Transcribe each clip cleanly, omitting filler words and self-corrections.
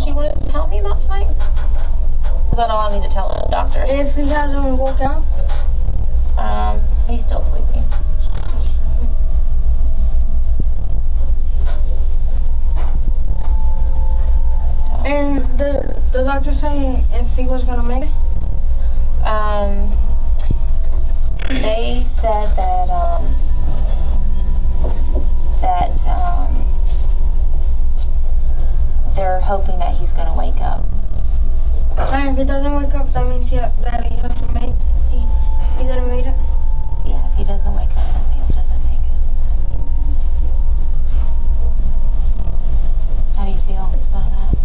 else you wanted to tell me about tonight? Is that all I need to tell the doctors? If he hasn't woke up? He's still sleeping. And the doctor saying if he was gonna make it? They said that, they're hoping that he's gonna wake up. And if he doesn't wake up, that means that he has to make, he didn't make it? Yeah, if he doesn't wake up, that means he doesn't make it. How do you feel about that?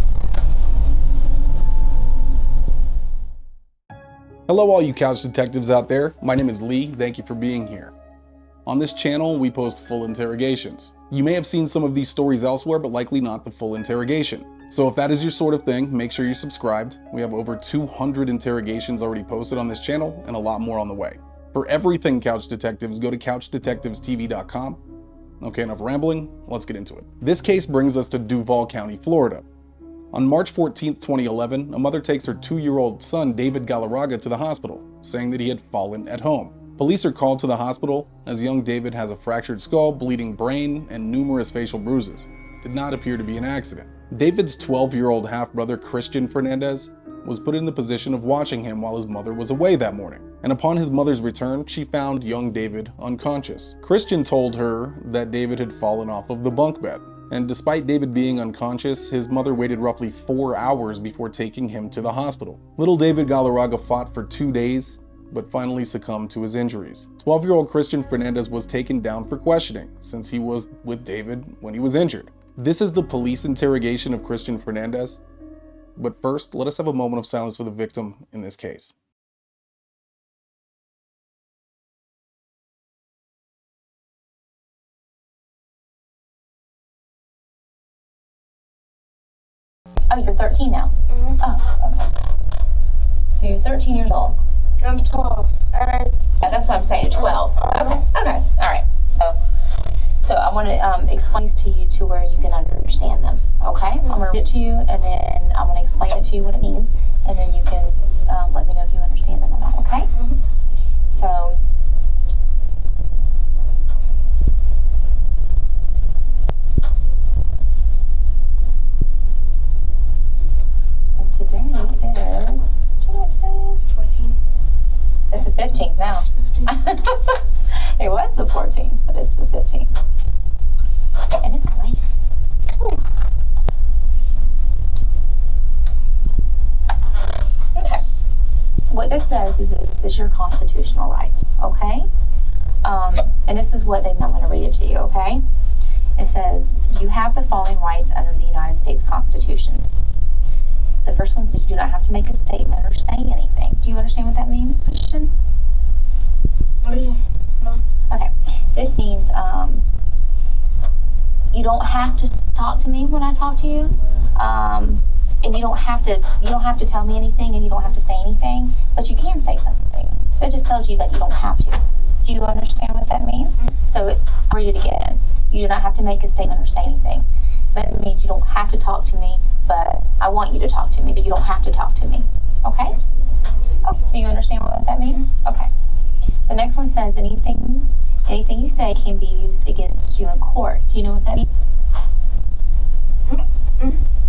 Hello all you couch detectives out there, my name is Lee, thank you for being here. On this channel, we post full interrogations. You may have seen some of these stories elsewhere, but likely not the full interrogation. So if that is your sort of thing, make sure you're subscribed. We have over 200 interrogations already posted on this channel and a lot more on the way. For everything Couch Detectives, go to couchdetectivestv.com. Okay, enough rambling, let's get into it. This case brings us to Duval County, Florida. On March 14th, 2011, a mother takes her 2-year-old son, David Galarraga, to the hospital, saying that he had fallen at home. Police are called to the hospital as young David has a fractured skull, bleeding brain, and numerous facial bruises. It did not appear to be an accident. David's 12-year-old half-brother, Cristian Fernandez, was put in the position of watching him while his mother was away that morning. And upon his mother's return, she found young David unconscious. Cristian told her that David had fallen off of the bunk bed. And despite David being unconscious, his mother waited roughly 4 hours before taking him to the hospital. Little David Galarraga fought for 2 days, but finally succumbed to his injuries. 12-year-old Cristian Fernandez was taken down for questioning, since he was with David when he was injured. This is the police interrogation of Cristian Fernandez. But first, let us have a moment of silence for the victim in this case. Oh, you're 13 now? Mm-hmm. Oh, okay. So you're 13 years old. I'm 12. Yeah, that's what I'm saying, 12. Okay, all right. So I want to explain these to you to where you can understand them, okay? I'm going to read it to you, and then I'm going to explain it to you what it means, and then you can let me know if you understand them or not, okay? So, and today is, do you know what today is? 14. It's the 15th now. 15. It was the 14th, but it's the 15th. And it's late. Ooh. Okay. What this says is this is your constitutional rights, okay? And this is what I'm going to read it to you, okay? It says, you have the following rights under the United States Constitution. The first one says you do not have to make a statement or say anything. Do you understand what that means, Christian? Oh, yeah. No. Okay. This means you don't have to talk to me when I talk to you, and you don't have to tell me anything, and you don't have to say anything, but you can say something. So it just tells you that you don't have to. Do you understand what that means? So I'll read it again. You do not have to make a statement or say anything. So that means you don't have to talk to me, but I want you to talk to me, but you don't have to talk to me. Okay? Okay. So you understand what that means? Okay. The next one says anything you say can be used against you in court. Do you know what that means?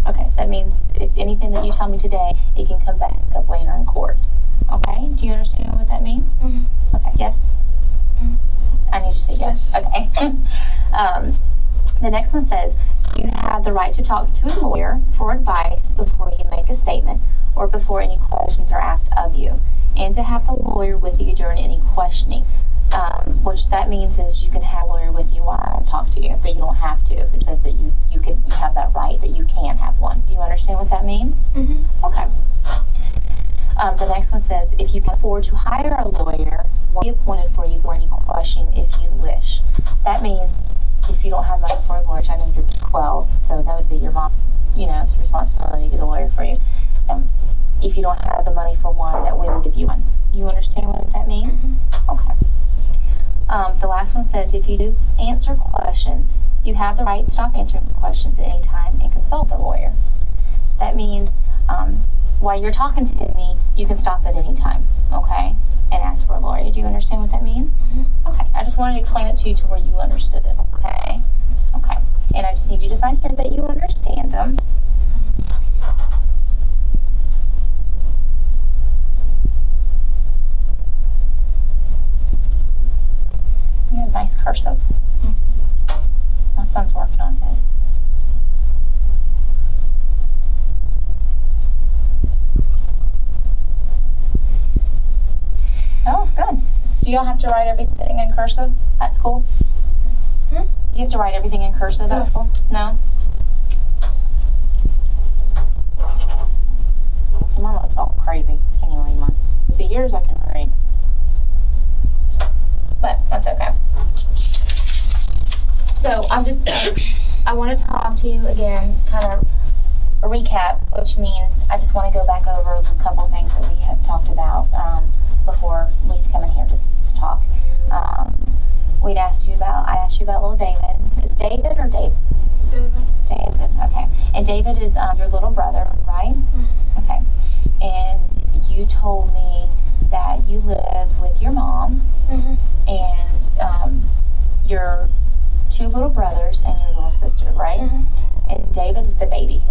Okay, that means if anything that you tell me today, it can come back up later in court. Okay, do you understand what that means? Okay, yes? I need you to say yes. Okay. The next one says you have the right to talk to a lawyer for advice before you make a statement or before any questions are asked of you, and to have the lawyer with you during any questioning. Which that means is you can have a lawyer with you while I talk to you, but you don't have to. It says that you have that right, that you can have one. Do you understand what that means? Okay. The next one says, if you can afford to hire a lawyer, one will be appointed for you for any question if you wish. That means if you don't have money for a lawyer, which I know you're 12, so that would be your mom, responsibility to get a lawyer for you. If you don't have the money for one, that we will give you one. You understand what that means? Okay. The last one says, if you do answer questions, you have the right to stop answering questions at any time and consult the lawyer. that means while you're talking to me, you can stop at any time, okay? And ask for a lawyer. Do you understand what that means? Okay. I just wanted to explain it to you to where you understood it, okay? Okay. And I just need you to sign here that you understand them. You have nice cursive. My son's working on his. That looks good. Do y'all have to write everything in cursive at school? Do you have to write everything in cursive at school? No? See, mine looks all crazy. Can't even read mine. See, yours I can read. But that's okay. So I want to talk to you again, kind of a recap, which means I just want to go back over a couple of things that we had talked about before we'd come in here to talk. I asked you about little David. Is David or Dave? David. David, okay. And David is your little brother, right? Okay. And you told me that you live with your mom and your two little brothers and your little sister, right? And David is the baby.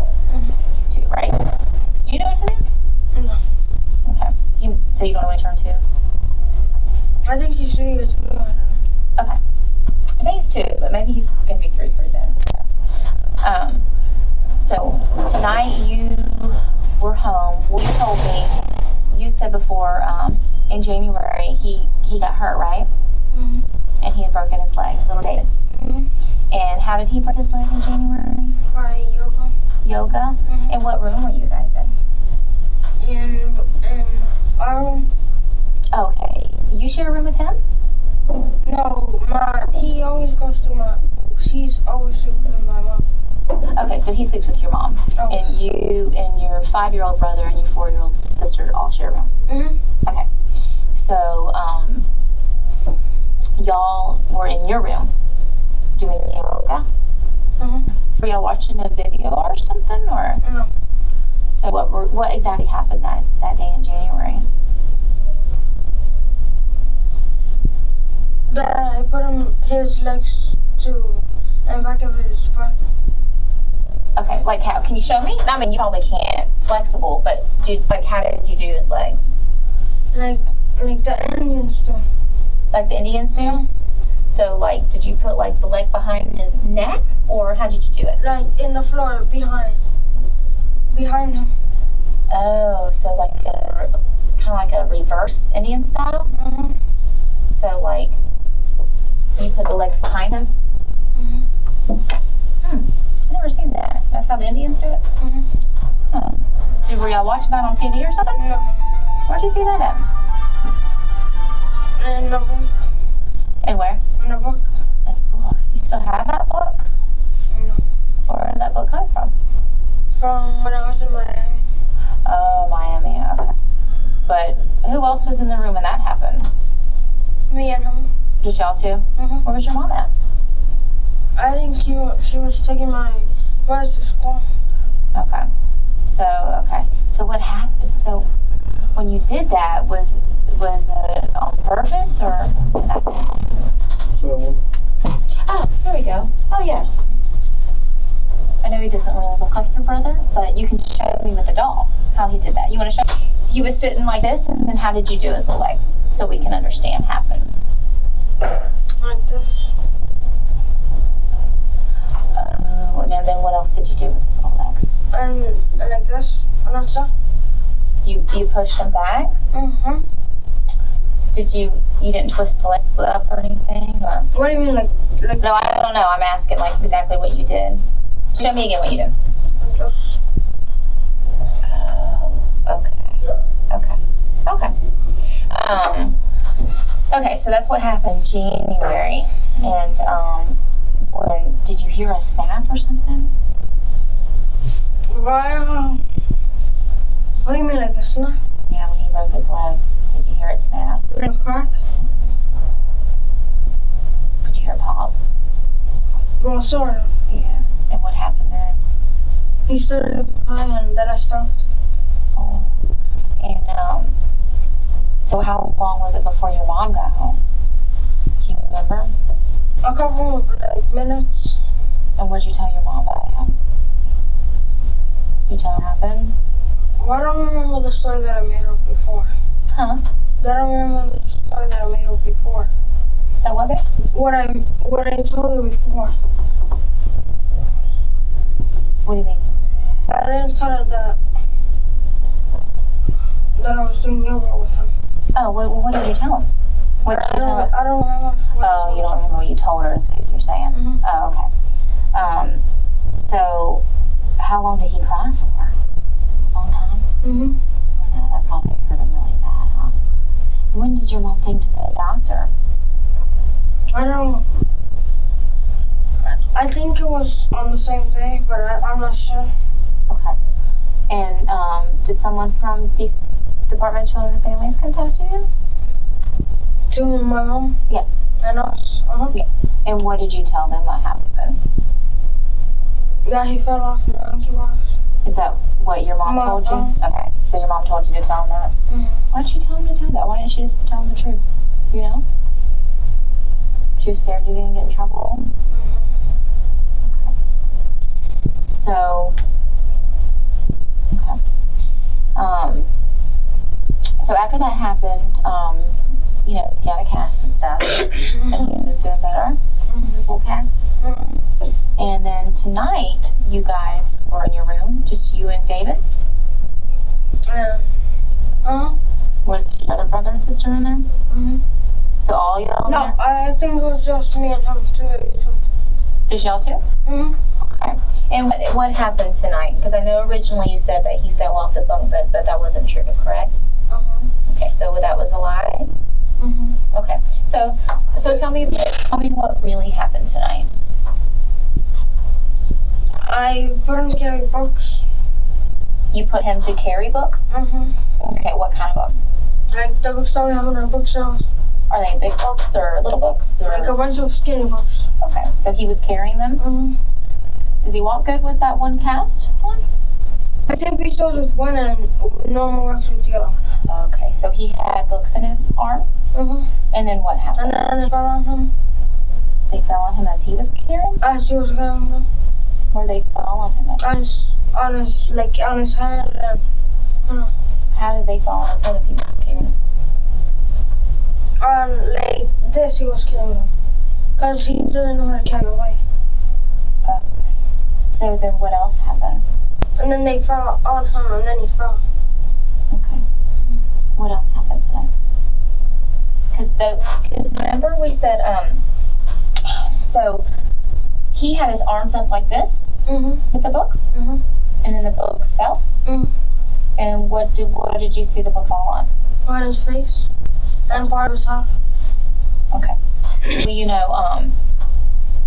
He's 2, right? Do you know what it is? No. Okay. So you don't know when he turned 2? I think he's 3 or 2. I don't know. Okay. I think he's 2, but maybe he's going to be 3 pretty soon. So tonight you were home. Well, you told me, you said before, in January he got hurt, right? And he had broken his leg, little David. And how did he break his leg in January? By yoga. Yoga? And what room were you guys in? In our room. Okay. You share a room with him? No, he always goes to he's always sleeping with my mom. Okay, so he sleeps with your mom. Oh. And you and your 5-year-old brother and your 4-year-old sister all share a room? Okay. So, y'all were in your room doing yoga? Were y'all watching a video or something, or? No. So what exactly happened that day in January? That I put his legs in back of his butt. Okay, like how? Can you show me? I mean, you probably can't. Flexible, but how did you do his legs? Like the Indians do. Like the Indians do? So, like, did you put, like, the leg behind his neck, or how did you do it? Like in the floor behind him. Oh, so like kind of like a reverse Indian style? So, like, you put the legs behind him? I've never seen that. That's how the Indians do it? Were y'all watching that on TV or something? No. Where'd you see that at? In the book. And where? In the book. A book. You still have that book? No. Where did that book come from? From when I was in Miami. Oh, Miami. Okay. But who else was in the room when that happened? Me and him. Just y'all two? Where was your mom at? I think she was taking my brother to school. Okay. So what happened? So when you did that, was it on purpose or nothing? Oh, there we go. Oh, yeah. I know he doesn't really look like your brother, but you can show me with the doll how he did that. You want to show me? He was sitting like this, and then how did you do his legs so we can understand what happened? Like this. And then what else did you do with his little legs? And like this. And that's it. You pushed him back? Did you didn't twist the leg up or anything? Or? What do you mean, like? No, I don't know. I'm asking like exactly what you did. Show me again what you did. Like this. Okay, so that's what happened January. And did you hear a snap or something? Wow. What do you mean, like a snap? Yeah, when he broke his leg. Did you hear it snap? Like a crack? Did you hear it pop? Well, sort of. Yeah. And what happened then? he started to cry and then I stopped. Oh. And, so how long was it before your mom got home? Do you remember? A couple of minutes. And what did you tell your mom about it happened? You tell her what happened? Well, I don't remember the story that I made up before. Huh? I don't remember the story that I made up before. That what, babe? What I told her before. What do you mean? I didn't tell her that I was doing yoga with him. Oh, what did you tell him? What did you tell her? I don't remember. Oh, you don't remember what you told her is what you're saying. Mhm. Oh, okay. So how long did he cry for? A long time? Mm-hmm. I know, that probably hurt him really bad, huh? When did your mom take him to the doctor? I think it was on the same day, but I'm not sure. Okay. And did someone from the Department of Children and Families come talk to you? To my mom? Yeah. And us? Uh-huh. Yeah. And what did you tell them what happened? That he fell off the monkey bars. Is that what your mom told you? Okay. So your mom told you to tell him that? Mm-hmm. Why didn't you tell him to tell that? Why didn't you just tell him the truth? You know? She was scared you were going to get in trouble? Mm-hmm. Okay. So, okay. So after that happened, you know, he had a cast and stuff, and he was doing better. The full cast. Mm-hmm. And then tonight, you guys were in your room, just you and David. Was your other brother and sister in there? Mm-hmm. So all y'all in No, there? I think it was just me and him too. Just y'all two? Mm-hmm. Okay. And what happened tonight? Because I know originally you said that he fell off the bunk bed, but that wasn't true, correct? Uh-huh. Okay, so that was a lie? Mm-hmm. Okay. So tell me what really happened tonight. I put him to carry books. You put him to carry books? Mm-hmm. Okay, what kind of books? Like the books that we have on our bookshelf. Are they big books or little books? Or... Like a bunch of skinny books. Okay, so he was carrying them? Mm-hmm. Does he walk good with that one cast on? I think he goes with one and normal works with the other. Okay, so he had books in his arms? Mm-hmm. And then what happened? And then they fell on him. They fell on him as he was carrying? As he was carrying them. Or they fell on him? On his head and How did they fall on his head if he was carrying them? like this he was carrying them. Because he didn't know how to carry away. So then what else happened? And then they fell on him and then he fell. Okay. What else happened tonight? Because remember we said, so he had his arms up like this with the books, and then the books fell. And what did you see the book fall on? Part of his face and part of his head. Okay. Well, you know,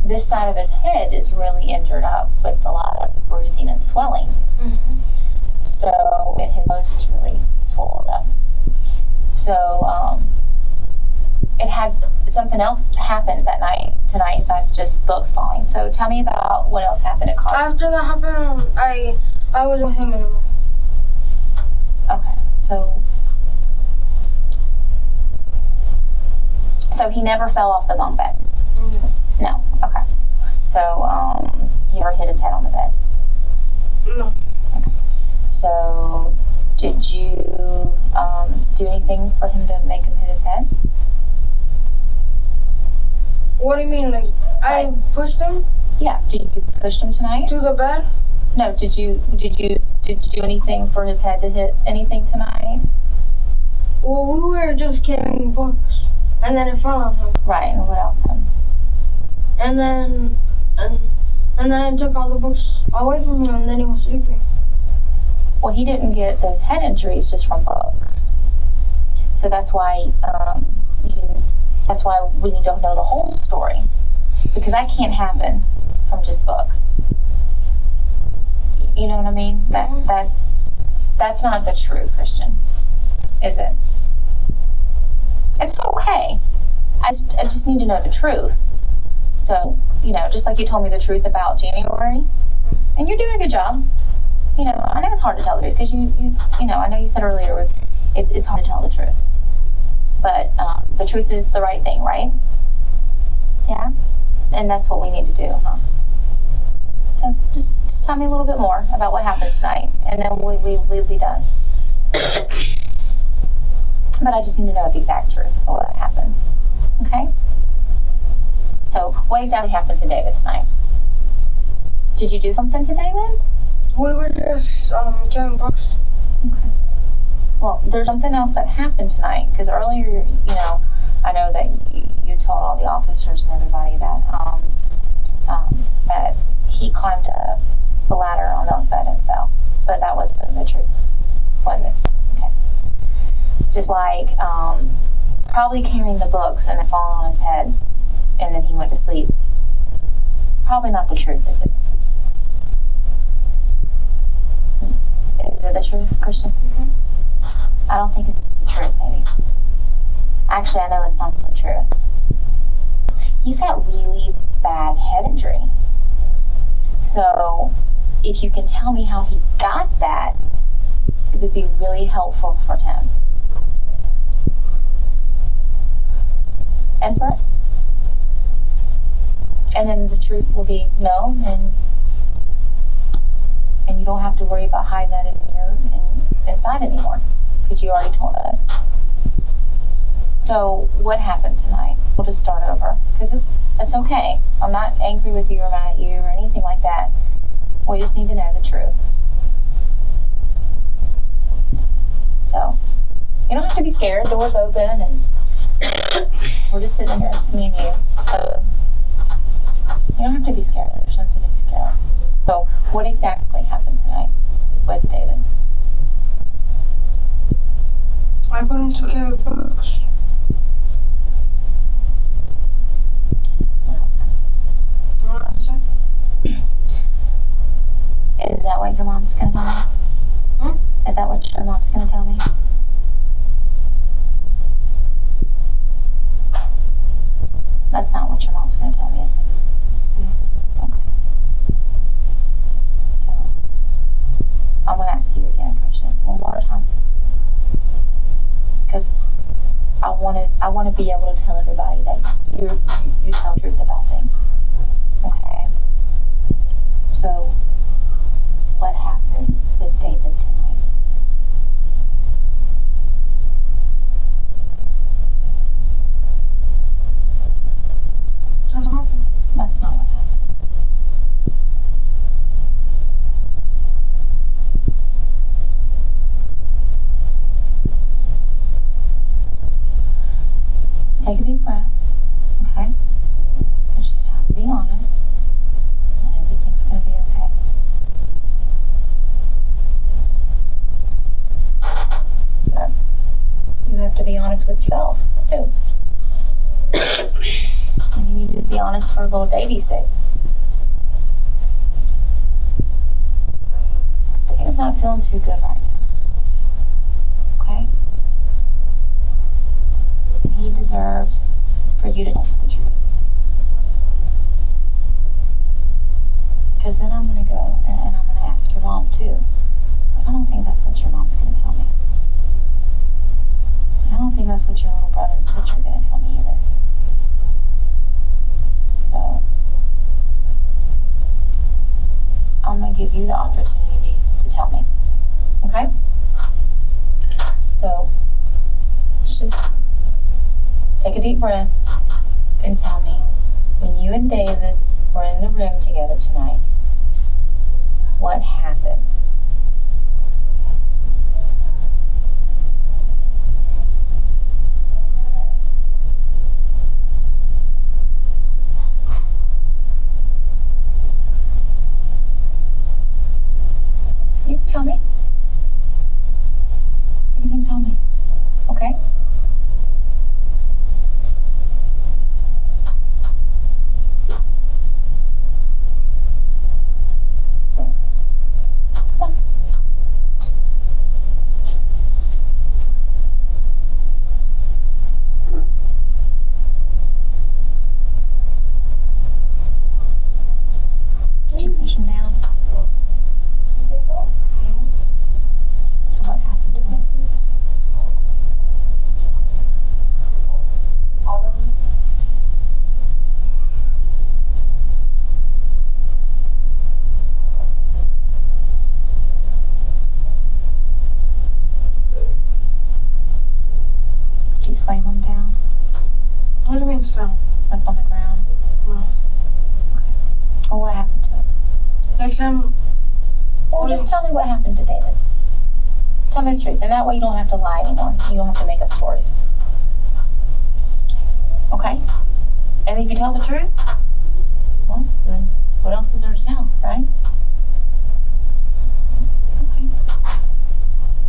this side of his head is really injured up with a lot of bruising and swelling. So, and his nose is really swollen up. So, it had something else happened that night tonight besides just books falling. So tell me about what else happened at college. After that happened, I wasn't with him anymore. Okay, so he never fell off the bunk bed? No, okay. So he never hit his head on the bed? No. Okay. So did you do anything for him to make him hit his head? What do you mean? Like, I pushed him? Yeah. Did you push him tonight? To the bed? No. Did you do anything for his head to hit anything tonight? Well, we were just carrying books, and then it fell on him. Right. And what else happened? And then I took all the books away from him, and then he was sleeping. Well, he didn't get those head injuries just from books. So that's why we need to know the whole story, because that can't happen from just books. You know what I mean? That's not the truth, Christian, is it? It's okay. I just need to know the truth. So, you know, just like you told me the truth about January, and you're doing a good job. you know, I know it's hard to tell the truth because you know, I know you said earlier it's hard to tell the truth, but the truth is the right thing, right? Yeah, and that's what we need to do, huh? So just tell me a little bit more about what happened tonight, and then we'll be done. But I just need to know the exact truth of what happened. Okay? So what exactly happened to David tonight? Did you do something to David? We were just carrying books. Okay. Well, there's something else that happened tonight, because earlier, you know, I know that you told all the officers and everybody that that he climbed up the ladder on the bunk bed and fell, but that wasn't the truth, was it? Okay. Just like probably carrying the books and it falling on his head, and then he went to sleep. Probably not the truth, is it? Is it the truth, Christian? Mm-hmm. I don't think it's the truth, maybe. Actually, I know it's not the truth. He's got really bad head injury. So, if you can tell me how he got that, it would be really helpful for him. And for us. And then the truth will be no, and you don't have to worry about hiding that inside anymore, because you already told us. So what happened tonight? We'll just start over, because it's okay. I'm not angry with you or mad at you or anything like that. We just need to know the truth. So you don't have to be scared. Door's open, and we're just sitting here, just me and you. So you don't have to be scared. There's nothing to be scared of. So what exactly happened tonight with David? I put him to carry books. What else happened? What else? Is that what your mom's gonna tell me? Is that what your mom's gonna tell me? That's not what your mom's gonna tell me, is it? Okay. So, I'm gonna ask you again, Christian, one more time. Because I want to be able to tell everybody that you tell the truth about things. Okay? So, what happened with David tonight? Doesn't happen. That's not what happened. Just take a deep breath, okay? It's just time to be honest, and everything's gonna be okay. But you have to be honest with yourself, too. And you need to be honest for little Davy's sake. David's not feeling too good right now. Okay? And he deserves for you to tell us the truth. Because then I'm going to go and I'm going to ask your mom too. But I don't think that's what your mom's going to tell me. And I don't think that's what your little brother and sister are going to tell me either. So, I'm going to give you the opportunity to tell me. Okay? So, let's just take a deep breath and tell me, when you and David were in the room together tonight, what happened? You can tell me. You can tell me. Okay? Come on. Did you push him down? They go. So what happened to him? Did you slam him down? What do you mean stone? Like on the ground? No. Well, what happened to him? Next time, Well, just tell me what happened to David. Tell me the truth, and that way you don't have to lie anymore. You don't have to make up stories. Okay? And if you tell the truth, well, then what else is there to tell, right? Okay.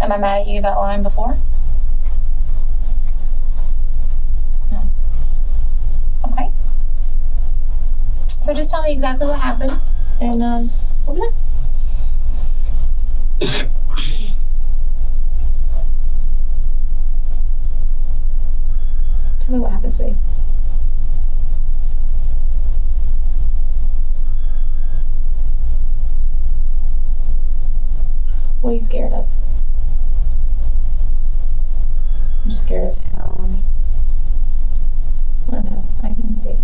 Am I mad at you about lying before? No. Okay. So just tell me exactly what happened, and we'll be done. Tell me what happened, sweetie. What are you scared of? You're scared of telling me. I know, I can see it.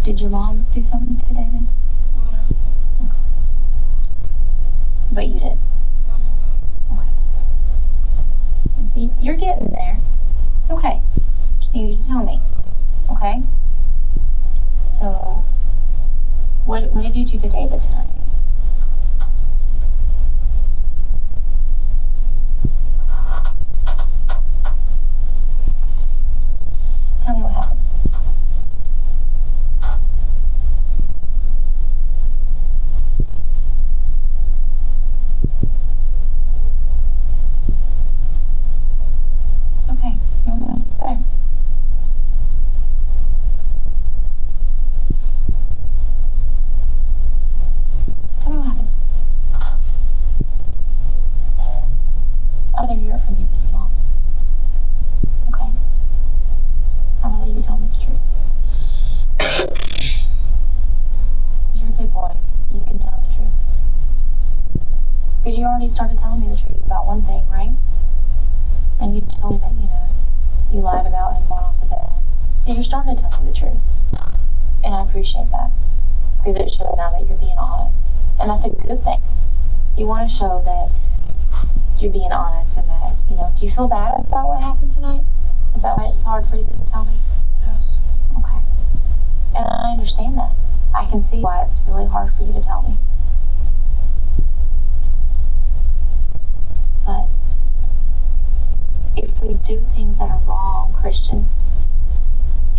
Did your mom do something to David? no. Okay. But you did? Okay. And see, you're getting there. It's okay. Just need you to tell me. Okay? So, what did you do to David tonight? Tell me what happened. Okay, you want to sit there? Tell me what happened. I'd rather hear it from you than your mom. Okay? I'd rather you tell me the truth. Because you're a big boy. You can tell the truth. Because you already started telling me the truth about one thing, right? And you told me that, you lied about him going off the bed. So you're starting to tell me the truth. And I appreciate that. Because it shows now that you're being honest. And that's a good thing. You want to show that you're being honest and that, do you feel bad about what happened tonight? Is that why it's hard for you to tell me? Yes. Okay. And I understand that. I can see why it's really hard for you to tell me. But if we do things that are wrong, Christian,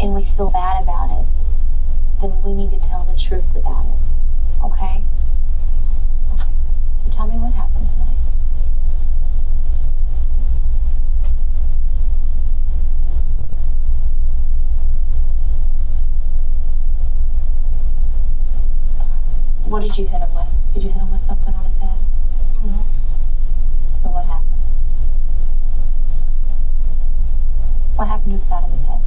and we feel bad about it, then we need to tell the truth about it. Okay? Okay. So tell me what happened tonight. What did you hit him with? Did you hit him with something on his head? No. So what happened? What happened to the side of his head?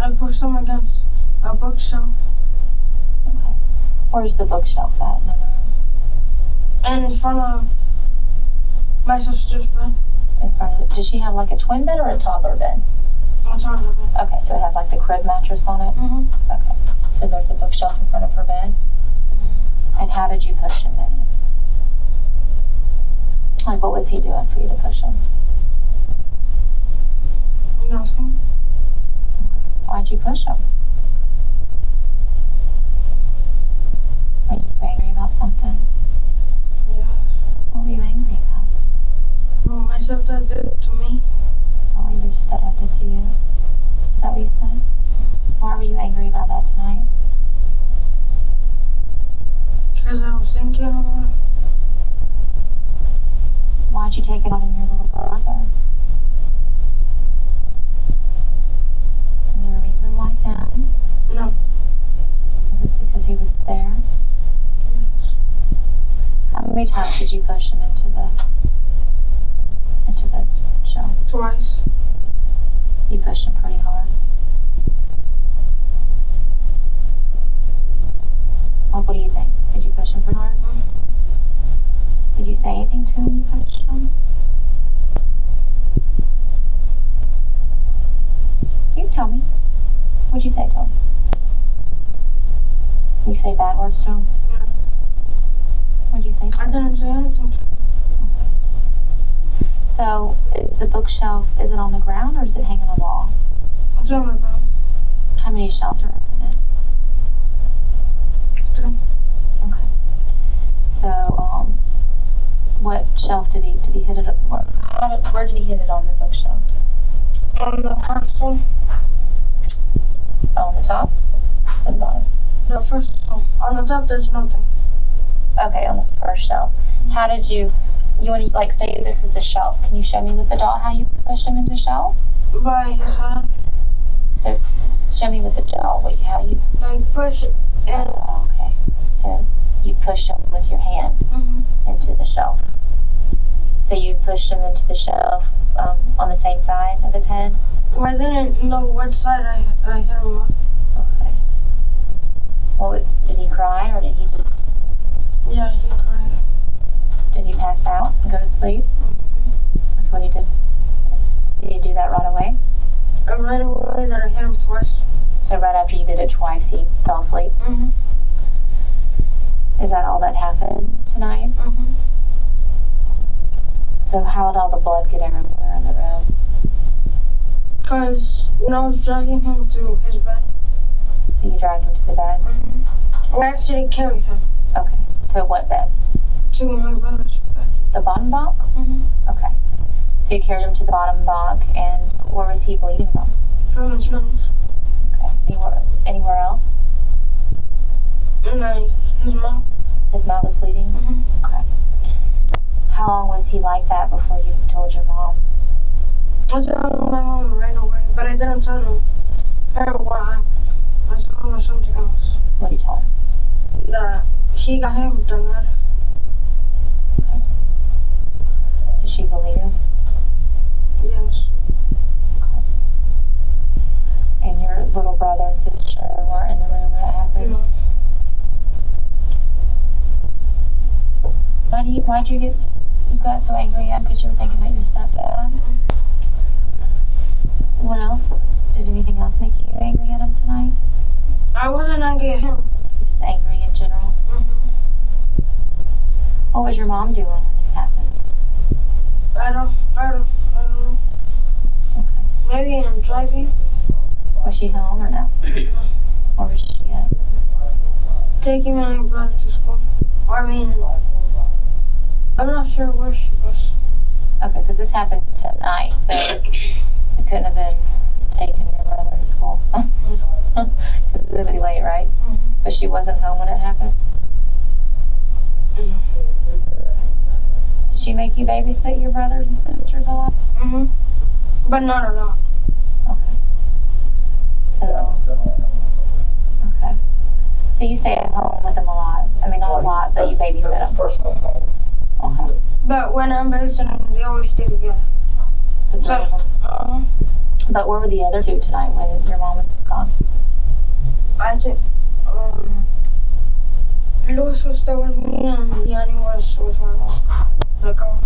I pushed him against a bookshelf. Okay. Where's the bookshelf at in the room? And in front of my sister's bed. In front of it. Does she have like a twin bed or a toddler bed? On top of it. Okay, so it has like the crib mattress on it? Mm-hmm. Okay. So there's a bookshelf in front of her bed? And how did you push him in it? Like, what was he doing for you to push him? Nothing. Why'd you push him? Are you angry about something? Yes. What were you angry about? Well, my stepdad did it to me. Oh, your stepdad did to you? Is that what you said? Why were you angry about that tonight? Because I was thinking about it. Why'd you take it out on your little brother? Is there a reason why him? No. Is this because he was there? Yes. How many times did you push him into the shelf? Twice. You pushed him pretty hard. Well, what do you think? Did you push him pretty hard? Did you say anything to him when you pushed him? You tell me. What'd you say to him? You say bad words to him? Yeah. What'd you say to I him? didn't say anything. So, is the bookshelf, is it on the ground or is it hanging on the wall? It's on the ground. How many shelves are on it? 3. Okay. So, what shelf did he hit it? Where did he hit it on the bookshelf? On the first one. On the top or the bottom? The first one. On the top, there's nothing. Okay, on the first shelf. How did you want to, like, say this is the shelf. Can you show me with the doll how you pushed him into the shelf? By his hand. So, show me with the doll how you... Like, push it and... Oh, okay. So, you pushed him with your hand into the shelf. So, you pushed him into the shelf on the same side of his head? Well, I didn't know what side I hit him on. Okay. Well, did he cry or did he just... Yeah, he cried. Did he pass out and go to sleep? That's what he did. Did he do that right away? And right away that I hit him twice. So right after you did it twice, he fell asleep? Is that all that happened tonight? So how did all the blood get everywhere in the room? Because when I was dragging him to his bed. So you dragged him to the bed? I actually carried him. Okay. To what bed? To my brother's bed. The bottom bunk? Okay. So you carried him to the bottom bunk, and where was he bleeding from? From his nose. Okay. Anywhere else? And like his mouth. His mouth was bleeding? Okay. How long was he like that before you told your mom? I told my mom right away, but I didn't tell her what happened. I told her something else. What did you tell him? That he got hit with the net. Okay. Did she believe him? Yes. Okay. And your little brother and sister weren't in the room when it happened? No. Why'd you got so angry at him because you were thinking about your stepdad? What else? Did anything else make you angry at him tonight? I wasn't angry at him. Just angry in general? What was your mom doing when this happened? I don't know. Okay. Maybe I'm driving. Was she home or no? Where was she at? Taking my brother to school. I mean, I'm not sure where she was. Okay, because this happened tonight, so it couldn't have been taking your brother to school. Because it's going to be late, right? But she wasn't home when it happened? No. Did she make you babysit your brothers and sisters a lot? But not a lot. Okay. Okay. So you stay at home with them a lot. I mean, not a lot, but you babysit them. Okay. But when I'm babysitting, they always stay together. The three of them. But where were the other two tonight when your mom was gone? I think Louis was still with me and Yanni was with my mom. Like I was.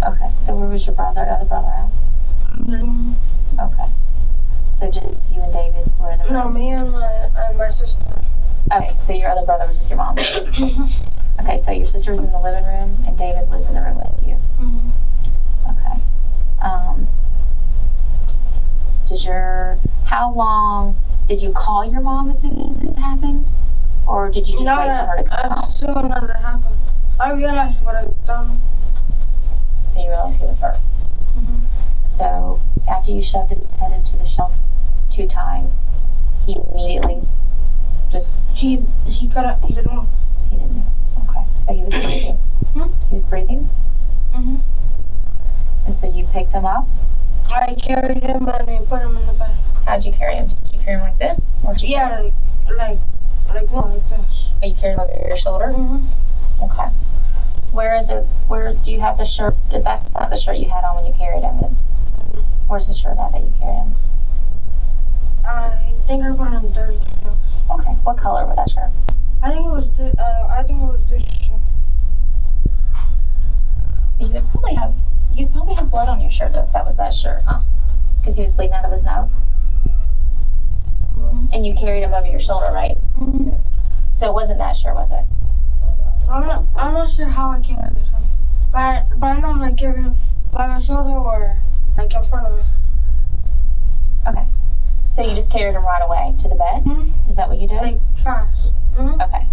Okay, so where was your other brother at? Okay. So just you and David were in the room? No, me and my sister. Okay, so your other brother was with your mom? Okay, so your sister was in the living room and David was in the room with you? Okay. How long, did you call your mom as soon as it happened? Or did you just wait for her to come home? As soon as it happened. I realized what I'd done. So you realized he was hurt? So after you shoved his head into the shelf 2 times, he immediately just... He didn't move. He didn't move. Okay. But he was breathing? He was breathing? And so you picked him up? I carried him and I put him in the bed. How'd you carry him? Did you carry him like this? Or did you like this. Or you carried him over your shoulder? Okay. Where do you have the shirt? That's not the shirt you had on when you carried him. Where's the shirt at that you carried him? I think I put it in dirty clothes. Okay. What color was that shirt? I think it was this shirt. You'd probably have blood on your shirt though if that was that shirt, huh? Because he was bleeding out of his nose. Mm-hmm. And you carried him over your shoulder, right? Mm-hmm. So it wasn't that shirt, was it? I'm not sure how I carried him, but I know I carried him by my shoulder or like in front of me. Okay. So you just carried him right away to the bed? Mm-hmm. Is that what you did? Like fast. Mm-hmm. Okay.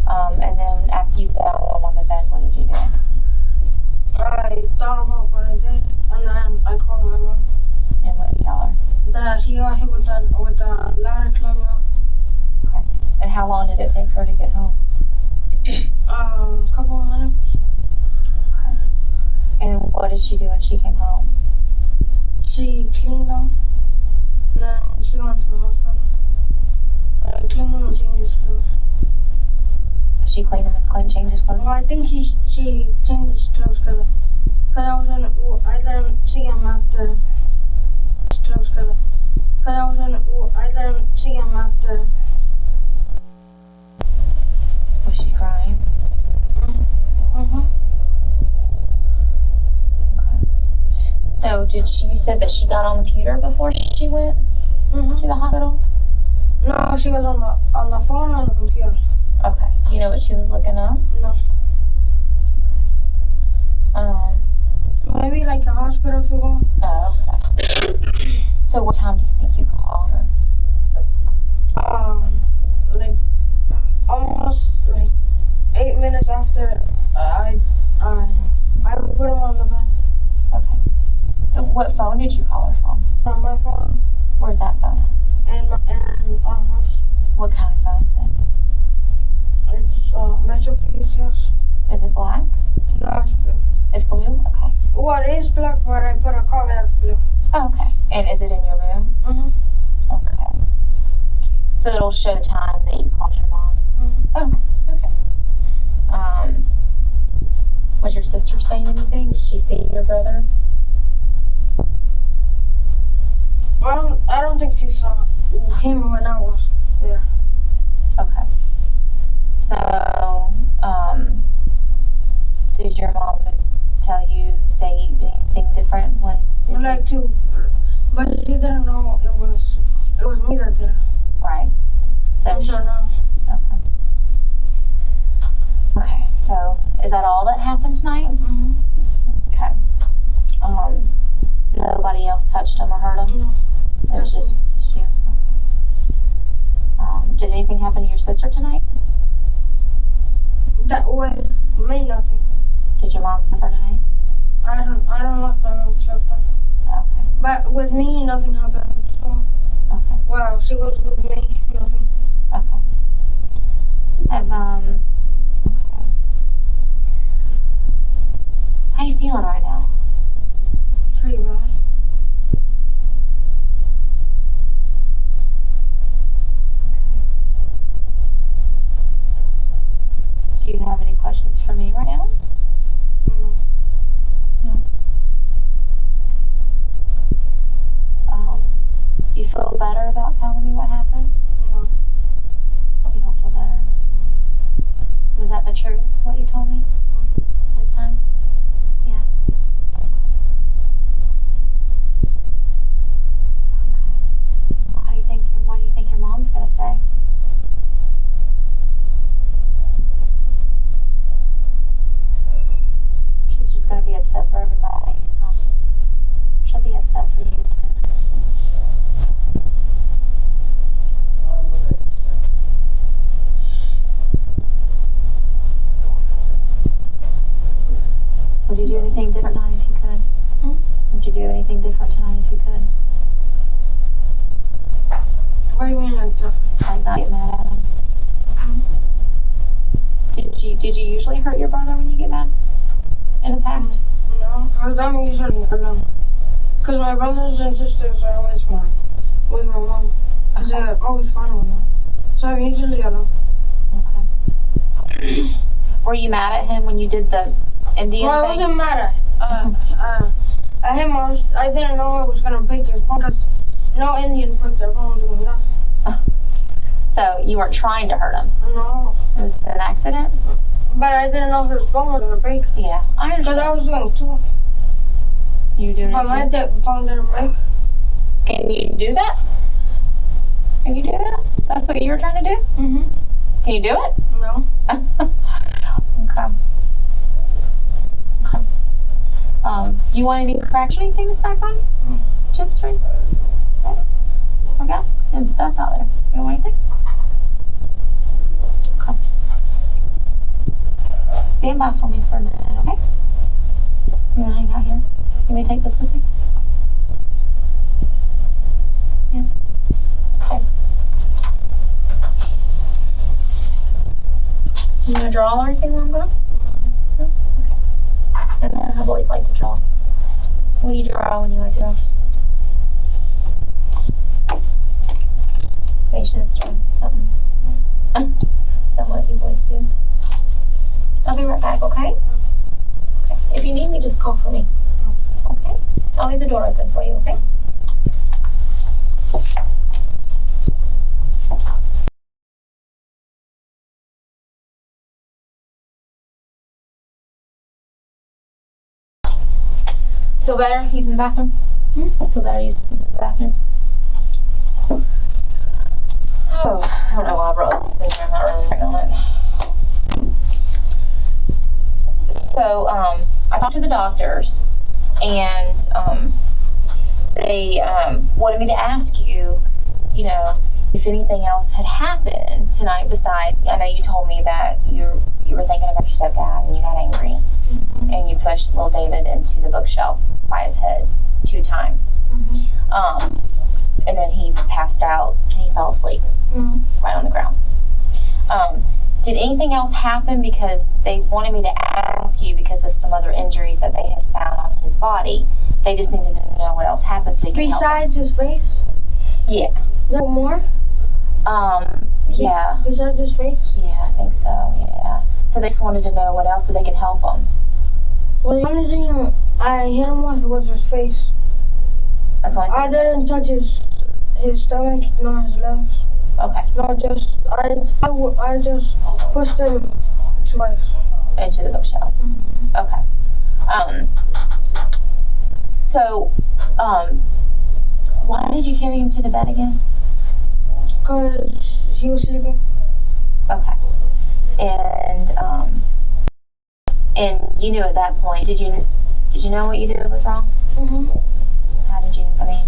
And then after you got him on the bed, what did you do? I thought about what I did, and then I called my mom. And what did you tell her? That he got hit with the ladder climbing up. Okay. And how long did it take her to get home? A couple of minutes. Okay. And what did she do when she came home? She cleaned them. And then she went to the hospital. I cleaned them and changed his clothes. She cleaned him and changed his clothes? Well, I think she changed his clothes because I didn't see him after his clothes I didn't see him after. Was she crying? Mm-hmm. Okay. So you said that she got on the computer before she went to the hospital? No, she was on the phone or the computer. Okay. Do you know what she was looking up? No. Maybe like a hospital to go. Oh, okay. So what time do you think you called her? Like almost like 8 minutes after I put him on the bed. Okay. What phone did you call her from? From my phone Where's that phone at? and our house. What kind of phone is it? It's Metro PCS. Is it black? No, it's blue. It's blue? Okay. Well, it is black, but I put a cover that's blue. Oh, okay. And is it in your room? Mm-hmm. Okay. So it'll show the time that you called your mom? Mm-hmm. Oh, okay. Was your sister saying anything? Did she see your brother? I don't think she saw him when I was there. Okay. So, did your mom say anything different when? I'd like to, but she didn't know it was me that did it. Right. So I'm sure now. Okay. Okay. So, is that all that happened tonight? Mm-hmm. Okay. Nobody else touched him or hurt him? No. It was just you. Okay. Did anything happen to your sister tonight? That was me nothing. Did your mom suffer tonight? I don't know if my mom slept there. Okay. But with me, nothing happened. So, Okay. wow, she was with me, nothing. Okay. Okay. How you feeling right now? Pretty bad. Do you have any questions for me right now? No. No. Do you feel better about telling me what happened? No. You don't feel better? Was that the truth, what you told me? This time? Yeah. Okay. What do you think your mom's gonna say? She's just gonna be upset for everybody. She'll be upset for you too. Would you do anything different tonight if you could? Would you do anything different tonight if you could? What do you mean like different? Like not get mad at him? Did you usually hurt your brother when you get mad? In the past? No, because I'm usually alone. Because my brothers and sisters are always with my mom. Because they're always fun with me. So I'm usually alone. Okay. Were you mad at him when you did the Indian Well, I thing? wasn't mad at him. I didn't know I was going to break his bone because No Indian pricked their bones doing that. So you weren't trying to hurt him. No. It was an accident? But I didn't know his bone was gonna break. Yeah, I Because understand. I was doing two. You were doing But my it too? bone didn't break. Can you do that? Can you do that? That's what you were trying to do? Mm-hmm. Can you do it? No. Okay. Okay. You want any cracks or anything to snack on? Chips or anything? Okay. I got some stuff out there. You don't want anything? Okay. Stand by for me for a minute, okay? You want to hang out here? You may take this with me? Yeah. Okay. You want to draw or anything while I'm gone? No? Okay. And I've always liked to draw. What do you draw when you like to draw? Spaceships or something? Is that what you boys do? I'll be right back, okay? Okay. If you need me, just call for me. Okay? I'll leave the door open for you, okay? Feel better using the bathroom? Feel better using the bathroom? Oh, I don't know why I brought this in here. I'm not really working on it. So, I talked to the doctors, and they wanted me to ask you, you know, if anything else had happened tonight besides, I know you told me that you were thinking about your stepdad and you got angry, and you pushed little David into the bookshelf by his head 2 times. And then he passed out and he fell asleep right on the ground. Did anything else happen? Because they wanted me to ask you because of some other injuries that they had found on his body. They just needed to know what else happened so they could help him. Besides his face? Yeah. No more? Yeah. Besides his face? Yeah, I think so, yeah. So they just wanted to know what else so they could help him. Well, the only thing I hit him with was his face. That's the only I thing. didn't touch his stomach nor his legs. Okay. No, just I just pushed him twice. Into the bookshelf. Okay. So, why did you carry him to the bed again? Because he was sleeping. Okay. And you knew at that point. Did you know what you did was wrong? How did you? I mean,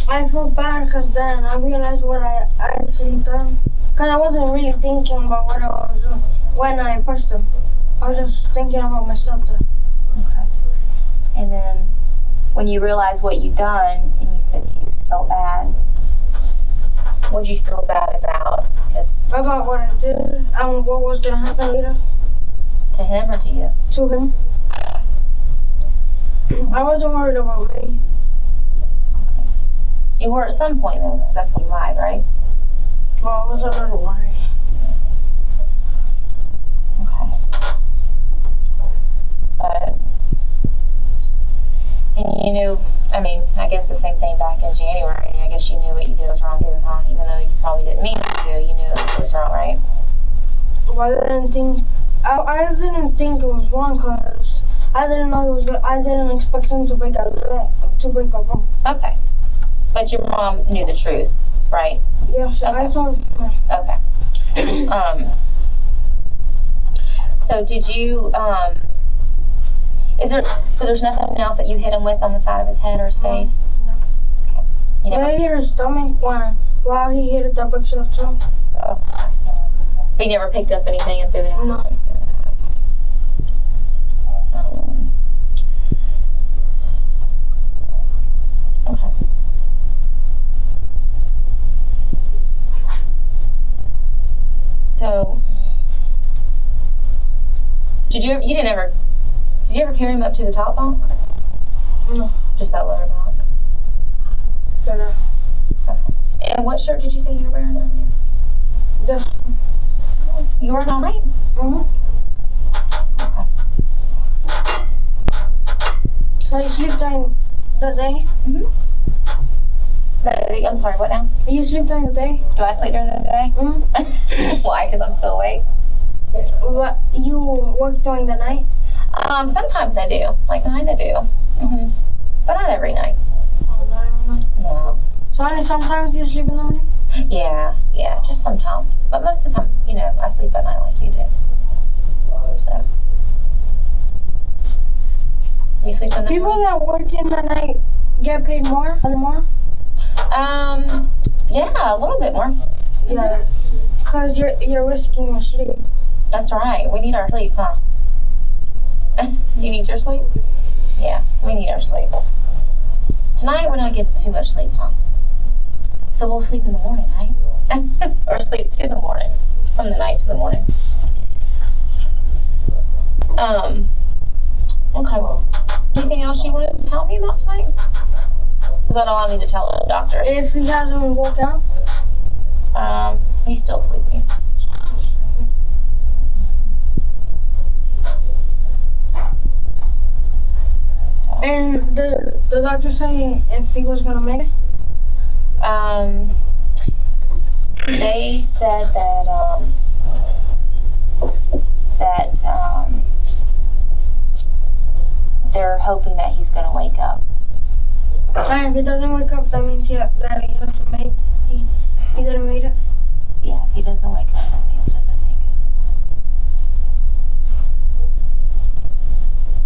I felt bad because then I realized what I actually done. Because I wasn't really thinking about what I was doing when I pushed him. I was just thinking about my stepdad. okay. And then when you realized what you'd done, and you said you felt bad, what did you feel bad about? Because About what I did and what was going to happen later to him or to you? to him. I wasn't worried about me. You were at some point though, because that's when you lied, right? Well, I was a little worried. Okay. But, and you knew, I mean, I guess the same thing back in January. I guess you knew what you did was wrong too, huh? Even though you probably didn't mean to, you knew it was wrong, right? Well, I didn't think it was wrong because I didn't know he was good. I didn't expect him to break a bone. Okay. But your mom knew the truth, right? Yes, Okay. I told her. Okay. So did you, so there's nothing else that you hit him with on the side of his head or his face? No. Okay. You never, I hit his stomach while he hit the bookshelf too. oh. But you never picked up anything and threw it out? No. Okay. So, did you ever carry him up to the top bunk? No. Just that lower bunk? No. Okay. And what shirt did you say you were wearing earlier? This. You were all night? Okay. So you sleep during the day? I'm sorry, what now? You sleep during the day? Do I sleep during the day? Mm-hmm. Why? Because I'm still awake? What, you work during the night? Sometimes I do. Like tonight I do. Mm-hmm. But not every night. Oh, not every night. No. So only sometimes you sleep in the morning? Yeah, just sometimes. But most of the time, I sleep at night like you do. So. You sleep in the People morning? that work in the night get paid more? Yeah, a little bit more. Yeah. Because you're risking your sleep. That's right. We need our sleep, huh? You need your sleep? Yeah, we need our sleep. Tonight we're not getting too much sleep, huh? So we'll sleep in the morning, right? Or sleep to the morning. From the night to the morning. Okay. Anything else you wanted to tell me about tonight? Is that all I need to tell the doctors? If he hasn't woke up? He's still sleeping. And the doctor say if he was gonna make it? They said that they're hoping that he's gonna wake up. And if he doesn't wake up, that means that he has to make he didn't make it. Yeah, if he doesn't wake up, that means he doesn't make it.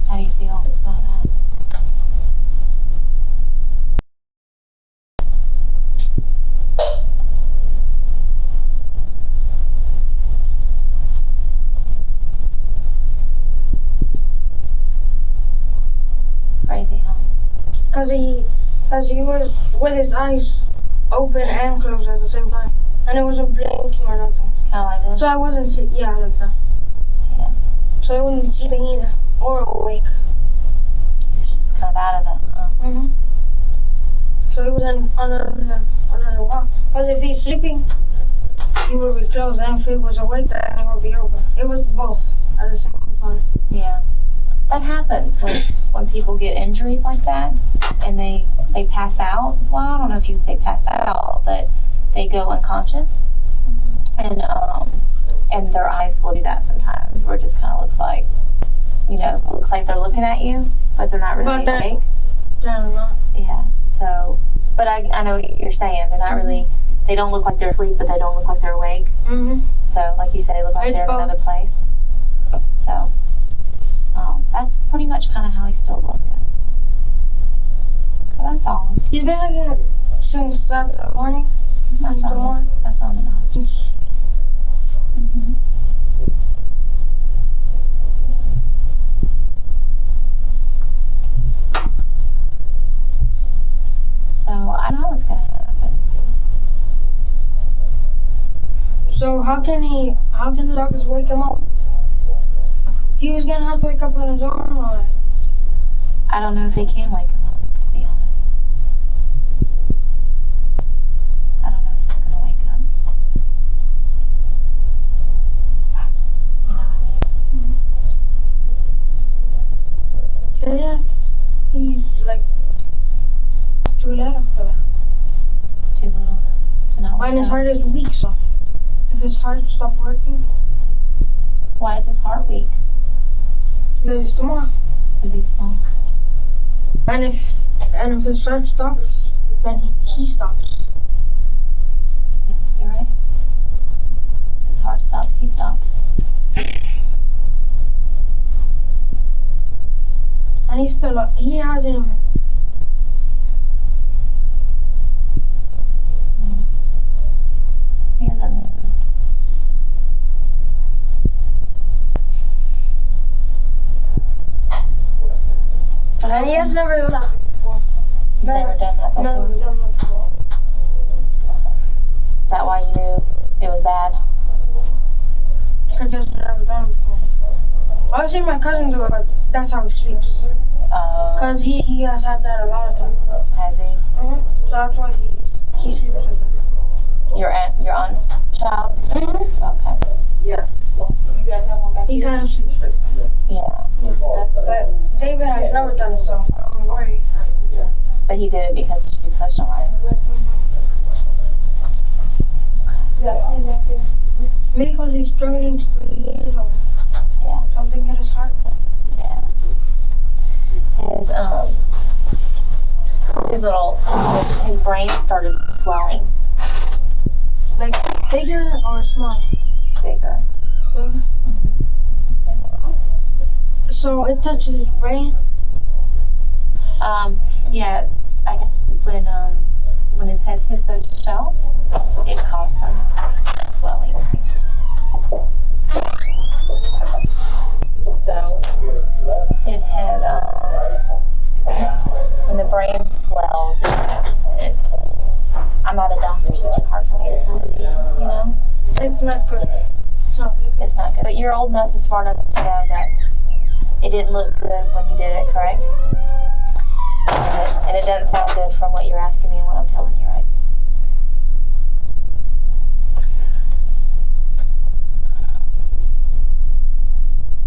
How do you feel about that? Crazy, huh? Cause he was with his eyes open and closed at the same time, and it wasn't blinking or nothing. Kind of like this? So I wasn't yeah, like that. Yeah. So I wasn't sleeping either or awake. He was just kind of out of it, huh? Mhm. So he was on another walk. Cause if he's sleeping, he would be closed, and if he was awake, then it would be open. It was both at the same time. Yeah. That happens when people get injuries like that and they pass out. Well, I don't know if you'd say pass out, but they go unconscious. And their eyes will do that sometimes, where it just kind of looks like they're looking at you, but they're not really awake. They're not. Yeah. So, but I know what you're saying. They're not really. They don't look like they're asleep, but they don't look like they're awake. Mhm. So, like you said, they look like they're in another place. So, that's pretty much kind of how he's still looking. That's all. He's been looking since that morning. I saw him in the hospital. Mm-hmm. So I know what's gonna happen. So how can the doctors wake him up? He was gonna have to wake up on his own, or? I don't know if they can wake him up, to be honest. I don't know if he's gonna wake up. You know what I mean? Yes, he's like too little for that. Too little to not wake And his up. heart is weak, so if his heart stopped working, Why is his heart weak? because he's small. Because he's small. And if his heart stops, then he stops. Yeah, you're right. If his heart stops, he stops. And he hasn't even. He hasn't moved. And he has never done that before. He's never done that before. Never done that before. Is that why you knew it was bad? Because he's never done it before. I've seen my cousin do it, but that's how he sleeps. Because he has had that a lot of times. Has he? Mm-hmm. So that's why he sleeps like that. Your aunt's child? Mm-hmm. Okay. Yeah. You guys have one back He kind of sleeps like that. Yeah. But David has never done it, so I'm worried. But he did it because you pushed him, right? Mm-hmm. Maybe because he's struggling to breathe or Yeah. something hit his heart. Yeah. His brain started swelling Like bigger or smaller? bigger. Bigger. So it touches his brain. Yes, I guess when his head hit the shell, it caused some swelling. So his head, when the brain swells, I'm not a doctor, so it's hard for me to tell you, you know? It's not good. It's not really good. It's not good. But you're old enough and smart enough to know that it didn't look good when you did it, correct? And it doesn't sound good from what you're asking me and what I'm telling you, right?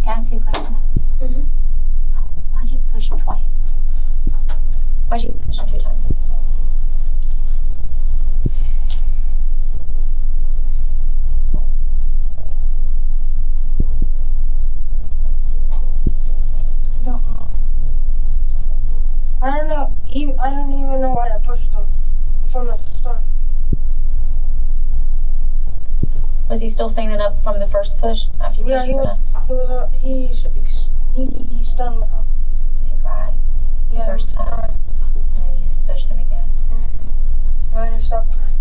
Can I ask you a question? Mhm. Why'd you push him twice? Why'd you push him 2 times? I don't know. I don't even know why I pushed him from the start. Was he still standing up from the first push after you Yeah, pushed he him? was. He's done. Did he cry Yeah, first time? Right. And then you pushed him again? And then he stopped crying.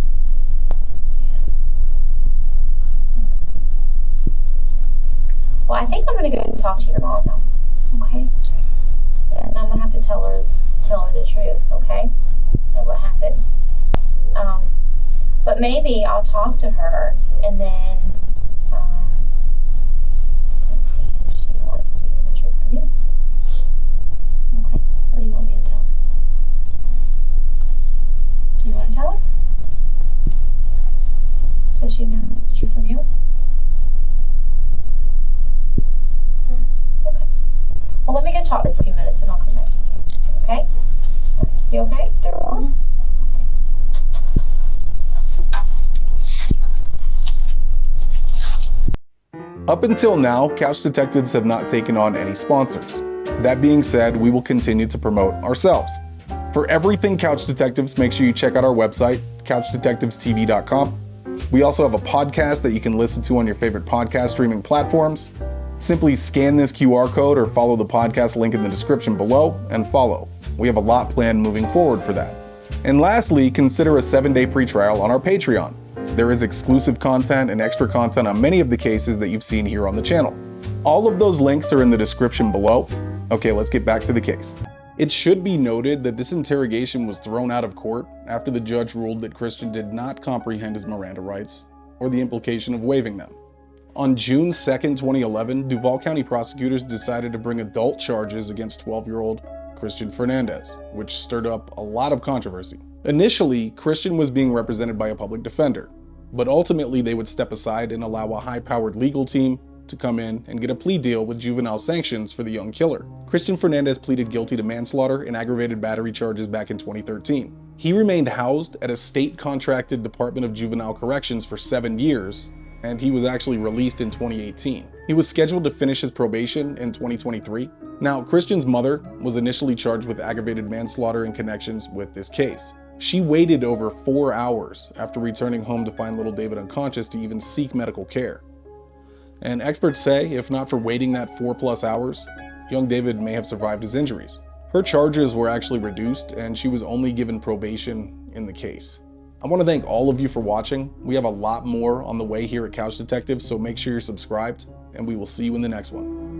Well, I think I'm going to go and talk to your mom now, okay? And I'm going to have to tell her the truth, okay? And what happened. But maybe I'll talk to her and then let's see if she wants to hear the truth from you. Okay? Or do you want me to tell her? You want to tell her? So she knows the truth from you? Okay. Well, let me go talk for a few minutes and I'll come back. Okay? You okay, Daryl? Up until now, Couch Detectives have not taken on any sponsors. That being said, we will continue to promote ourselves. For everything Couch Detectives, make sure you check out our website, couchdetectivestv.com. We also have a podcast that you can listen to on your favorite podcast streaming platforms. Simply scan this QR code or follow the podcast link in the description below and follow. We have a lot planned moving forward for that. And lastly, consider a 7-day free trial on our Patreon. There is exclusive content and extra content on many of the cases that you've seen here on the channel. All of those links are in the description below. Okay, let's get back to the case. It should be noted that this interrogation was thrown out of court after the judge ruled that Cristian did not comprehend his Miranda rights or the implication of waiving them. On June 2nd, 2011, Duval County prosecutors decided to bring adult charges against 12-year-old Cristian Fernandez, which stirred up a lot of controversy. Initially, Cristian was being represented by a public defender, but ultimately they would step aside and allow a high-powered legal team to come in and get a plea deal with juvenile sanctions for the young killer. Cristian Fernandez pleaded guilty to manslaughter and aggravated battery charges back in 2013. He remained housed at a state-contracted Department of Juvenile Corrections for 7 years, and he was actually released in 2018. He was scheduled to finish his probation in 2023. Now, Cristian's mother was initially charged with aggravated manslaughter in connections with this case. She waited over 4 hours after returning home to find little David unconscious to even seek medical care. And experts say, if not for waiting that 4+ hours, young David may have survived his injuries. Her charges were actually reduced, and she was only given probation in the case. I want to thank all of you for watching. We have a lot more on the way here at Couch Detectives, so make sure you're subscribed, and we will see you in the next one.